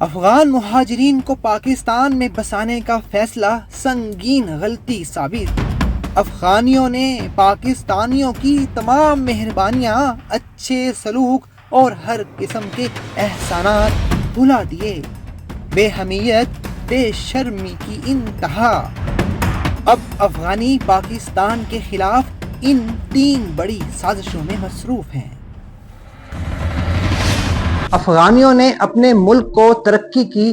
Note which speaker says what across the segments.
Speaker 1: افغان مہاجرین کو پاکستان میں بسانے کا فیصلہ سنگین غلطی ثابت۔ افغانیوں نے پاکستانیوں کی تمام مہربانیاں، اچھے سلوک اور ہر قسم کے احسانات بھلا دیے۔ بے حمیت، بے شرمی کی انتہا۔ اب افغانی پاکستان کے خلاف ان 3 بڑی سازشوں میں مصروف ہیں۔
Speaker 2: افغانیوں نے اپنے ملک کو ترقی کی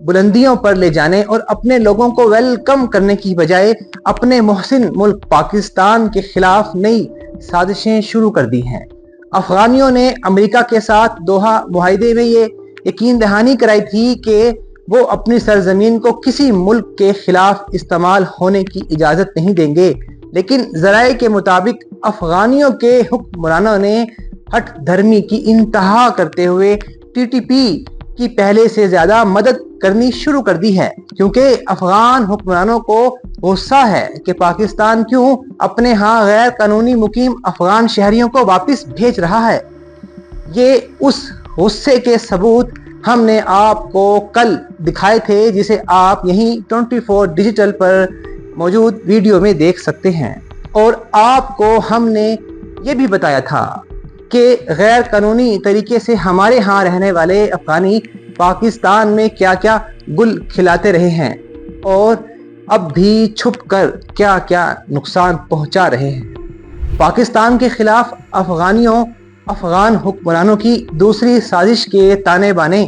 Speaker 2: بلندیوں پر لے جانے اور اپنے لوگوں کو ویلکم کرنے کی بجائے اپنے محسن ملک پاکستان کے خلاف نئی سازشیں شروع کر دی ہیں۔ افغانیوں نے امریکہ کے ساتھ دوحہ معاہدے میں یہ یقین دہانی کرائی تھی کہ وہ اپنی سرزمین کو کسی ملک کے خلاف استعمال ہونے کی اجازت نہیں دیں گے، لیکن ذرائع کے مطابق افغانیوں کے حکمرانوں نے ہٹ دھرمی کی انتہا کرتے ہوئے ٹی ٹی پی کی پہلے سے زیادہ مدد کرنی شروع کر دی ہے، کیونکہ افغان حکمرانوں کو غصہ ہے کہ پاکستان کیوں اپنے ہاں غیر قانونی مقیم افغان شہریوں کو واپس بھیج رہا ہے۔ یہ اس غصے کے ثبوت ہم نے آپ کو کل دکھائے تھے، جسے آپ یہیں 24 ڈیجیٹل پر موجود ویڈیو میں دیکھ سکتے ہیں، اور آپ کو ہم نے یہ بھی بتایا تھا کہ غیر قانونی طریقے سے ہمارے ہاں رہنے والے افغانی پاکستان میں کیا کیا گل کھلاتے رہے ہیں اور اب بھی چھپ کر کیا کیا نقصان پہنچا رہے ہیں۔ پاکستان کے خلاف افغان حکمرانوں کی دوسری سازش کے تانے بانے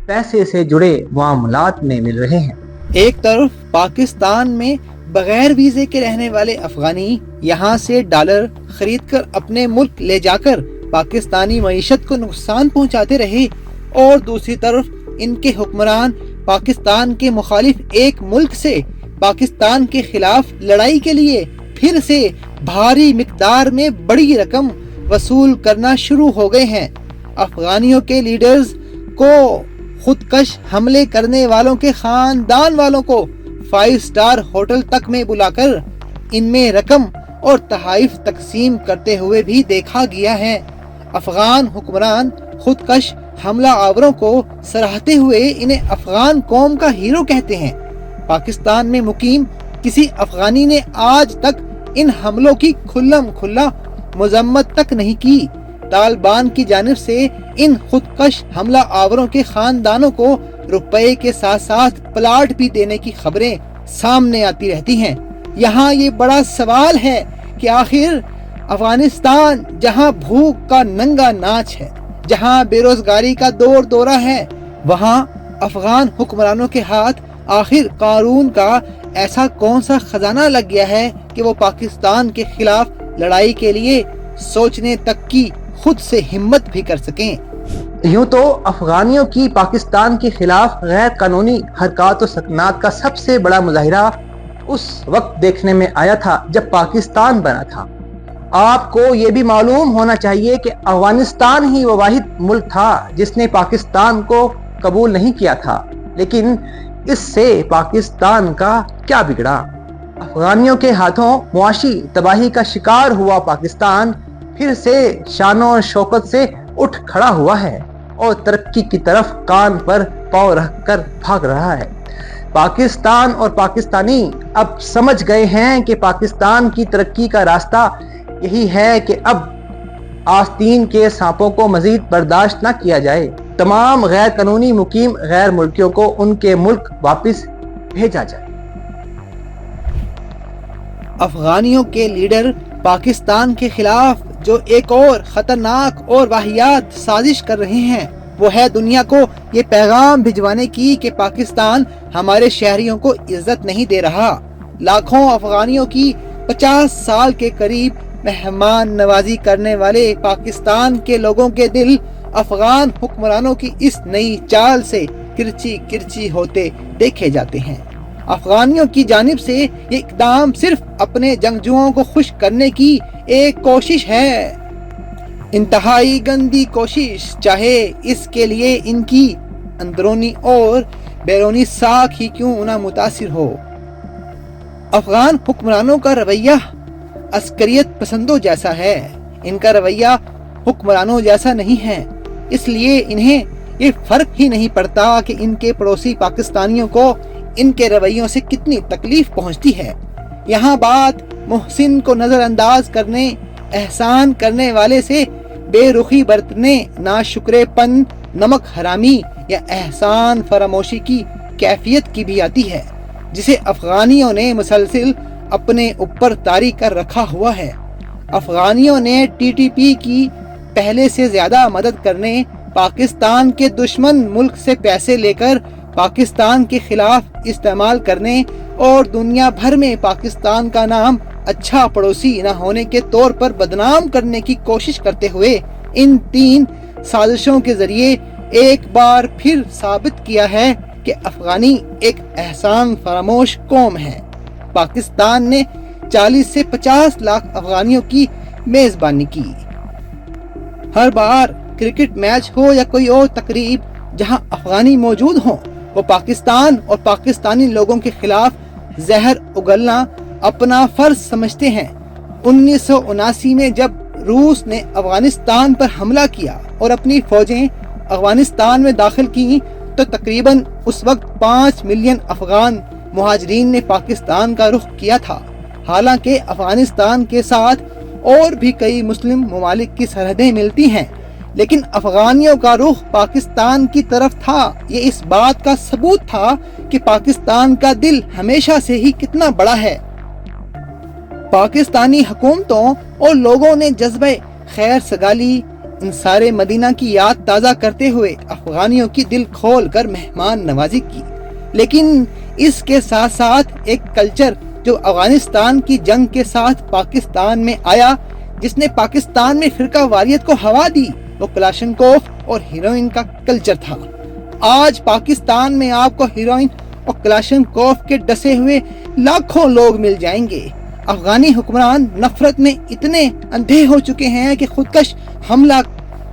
Speaker 2: پیسے سے جڑے معاملات میں مل رہے ہیں۔
Speaker 1: ایک طرف پاکستان میں بغیر ویزے کے رہنے والے افغانی یہاں سے ڈالر خرید کر اپنے ملک لے جا کر پاکستانی معیشت کو نقصان پہنچاتے رہے، اور دوسری طرف ان کے حکمران پاکستان کے مخالف ایک ملک سے پاکستان کے خلاف لڑائی کے لیے پھر سے بھاری مقدار میں بڑی رقم وصول کرنا شروع ہو گئے ہیں۔ افغانیوں کے لیڈرز کو خودکش حملے کرنے والوں کے خاندان والوں کو 5 اسٹار ہوٹل تک میں بلا کر ان میں رقم اور تحائف تقسیم کرتے ہوئے بھی دیکھا گیا ہے۔ افغان حکمران خودکش حملہ آوروں کو سراہتے ہوئے انہیں افغان قوم کا ہیرو کہتے ہیں۔ پاکستان میں مقیم کسی افغانی نے آج تک ان حملوں کی کھلم کھلا مذمت تک نہیں کی۔ طالبان کی جانب سے ان خودکش حملہ آوروں کے خاندانوں کو روپے کے ساتھ ساتھ پلاٹ بھی دینے کی خبریں سامنے آتی رہتی ہیں۔ یہاں یہ بڑا سوال ہے کہ آخر افغانستان جہاں بھوک کا ننگا ناچ ہے، جہاں بے روزگاری کا دور دورہ ہے، وہاں افغان حکمرانوں کے ہاتھ آخر قارون کا ایسا کون سا خزانہ لگ گیا ہے کہ وہ پاکستان کے خلاف لڑائی کے لیے سوچنے تک کی خود سے ہمت بھی کر سکیں۔
Speaker 2: یوں تو افغانیوں کی پاکستان کے خلاف غیر قانونی حرکات و سکنات کا سب سے بڑا مظاہرہ اس وقت دیکھنے میں آیا تھا جب پاکستان بنا تھا۔ آپ کو یہ بھی معلوم ہونا چاہیے کہ افغانستان ہی وہ واحد ملک تھا جس نے پاکستان کو قبول نہیں کیا تھا، لیکن اس سے پاکستان کا کیا بگڑا؟ افغانیوں کے ہاتھوں معاشی تباہی کا شکار ہوا پاکستان پھر سے شان و شوکت سے اٹھ کھڑا ہوا ہے اور ترقی کی طرف کان پر پاؤں رکھ کر بھاگ رہا ہے۔ پاکستان اور پاکستانی اب سمجھ گئے ہیں کہ پاکستان کی ترقی کا راستہ یہی ہے کہ اب آستین کے سانپوں کو مزید برداشت نہ کیا جائے۔ تمام غیر قانونی مقیم غیر ملکیوں کو ان کے ملک واپس بھیجا جائے۔
Speaker 1: افغانیوں کے لیڈر پاکستان کے خلاف جو ایک اور خطرناک اور واہیات سازش کر رہے ہیں، وہ ہے دنیا کو یہ پیغام بھجوانے کی کہ پاکستان ہمارے شہریوں کو عزت نہیں دے رہا۔ لاکھوں افغانیوں کی 50 سال کے قریب مہمان نوازی کرنے والے پاکستان کے لوگوں کے دل افغان حکمرانوں کی اس نئی چال سے کرچی کرچی ہوتے دیکھے جاتے ہیں۔ افغانیوں کی جانب سے یہ اقدام صرف اپنے جنگجوؤں کو خوش کرنے کی ایک کوشش ہے، انتہائی گندی کوشش، چاہے اس کے لیے ان کی اندرونی اور بیرونی ساکھ ہی کیوں نہ متاثر ہو۔ افغان حکمرانوں کا رویہ عسکریت پسندوں جیسا ہے، ان کا رویہ حکمرانوں جیسا نہیں ہے، اس لیے انہیں یہ فرق ہی نہیں پڑتا کہ ان کے پڑوسی پاکستانیوں کو ان کے رویوں سے کتنی تکلیف پہنچتی ہے۔ یہاں بات محسن کو نظر انداز کرنے، احسان کرنے والے سے بے رخی برتنے، ناشکرے پن، نمک حرامی یا احسان فراموشی کی کیفیت کی بھی آتی ہے، جسے افغانیوں نے مسلسل اپنے اوپر طاری کر رکھا ہوا ہے۔ افغانیوں نے ٹی ٹی پی کی پہلے سے زیادہ مدد کرنے، پاکستان کے دشمن ملک سے پیسے لے کر پاکستان کے خلاف استعمال کرنے اور دنیا بھر میں پاکستان کا نام اچھا پڑوسی نہ ہونے کے طور پر بدنام کرنے کی کوشش کرتے ہوئے ان 3 سازشوں کے ذریعے ایک بار پھر ثابت کیا ہے کہ افغانی ایک احسان فراموش قوم ہے۔ پاکستان نے 40 سے 50 لاکھ افغانیوں کی میزبانی کی۔ ہر بار کرکٹ میچ ہو یا کوئی اور تقریب جہاں افغانی موجود ہوں، وہ پاکستان اور پاکستانی لوگوں کے خلاف زہر اگلنا اپنا فرض سمجھتے ہیں۔ 1979 میں جب روس نے افغانستان پر حملہ کیا اور اپنی فوجیں افغانستان میں داخل کیں تو تقریباً اس وقت 5 ملین افغان مہاجرین نے پاکستان کا رخ کیا تھا۔ حالانکہ افغانستان کے ساتھ اور بھی کئی مسلم ممالک کی سرحدیں ملتی ہیں، لیکن افغانیوں کا رخ پاکستان کی طرف تھا۔ یہ اس بات کا ثبوت تھا کہ پاکستان کا دل ہمیشہ سے ہی کتنا بڑا ہے۔ پاکستانی حکومتوں اور لوگوں نے جذبہ خیر سگالی، انصار مدینہ کی یاد تازہ کرتے ہوئے افغانیوں کی دل کھول کر مہمان نوازی کی، لیکن اس کے ساتھ ساتھ ایک کلچر جو افغانستان کی جنگ کے ساتھ پاکستان میں آیا، جس نے پاکستان میں فرقہ واریت کو ہوا دی، وہ کلاشنکوف اور ہیروئن کا کلچر تھا۔ آج پاکستان میں آپ کو ہیروئن اور کلاشنکوف کے ڈسے ہوئے لاکھوں لوگ مل جائیں گے۔ افغانی حکمران نفرت میں اتنے اندھے ہو چکے ہیں کہ خودکش حملہ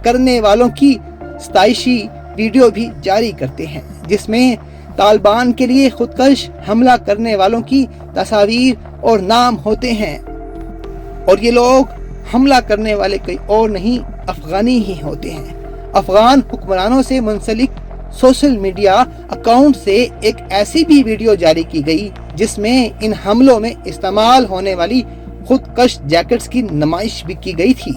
Speaker 1: کرنے والوں کی ستائشی ویڈیو بھی جاری کرتے ہیں، جس میں طالبان کے لیے خودکش حملہ کرنے والوں کی تصاویر اور نام ہوتے ہیں، اور یہ لوگ حملہ کرنے والے کوئی اور نہیں، افغانی ہی ہوتے ہیں۔ افغان حکمرانوں سے منسلک سوشل میڈیا اکاؤنٹ سے ایک ایسی بھی ویڈیو جاری کی گئی جس میں ان حملوں میں استعمال ہونے والی خودکش جیکٹس کی نمائش بھی کی گئی تھی۔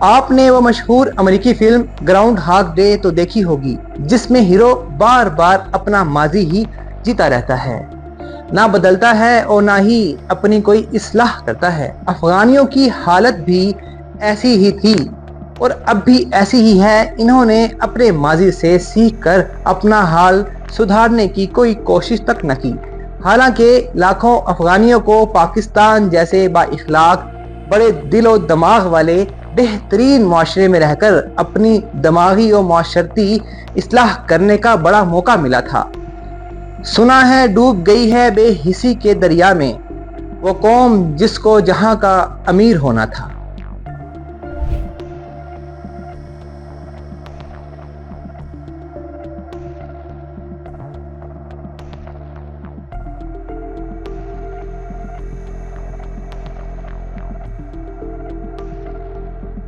Speaker 2: آپ نے وہ مشہور امریکی فلم گراؤنڈ ہاگ ڈے تو دیکھی ہوگی، جس میں ہیرو بار بار اپنا ماضی ہی جیتا رہتا ہے، نہ بدلتا ہے اور نہ ہی اپنی کوئی اصلاح کرتا ہے۔ افغانیوں کی حالت بھی ایسی ہی تھی اور اب بھی ایسی ہی ہے۔ انہوں نے اپنے ماضی سے سیکھ کر اپنا حال سدھارنے کی کوئی کوشش تک نہ کی۔ حالانکہ لاکھوں افغانیوں کو پاکستان جیسے با اخلاق، بڑے دل و دماغ والے بہترین معاشرے میں رہ کر اپنی دماغی و معاشرتی اصلاح کرنے کا بڑا موقع ملا تھا۔ سنا ہے ڈوب گئی ہے بے حسی کے دریا میں وہ قوم جس کو جہاں کا امیر ہونا تھا۔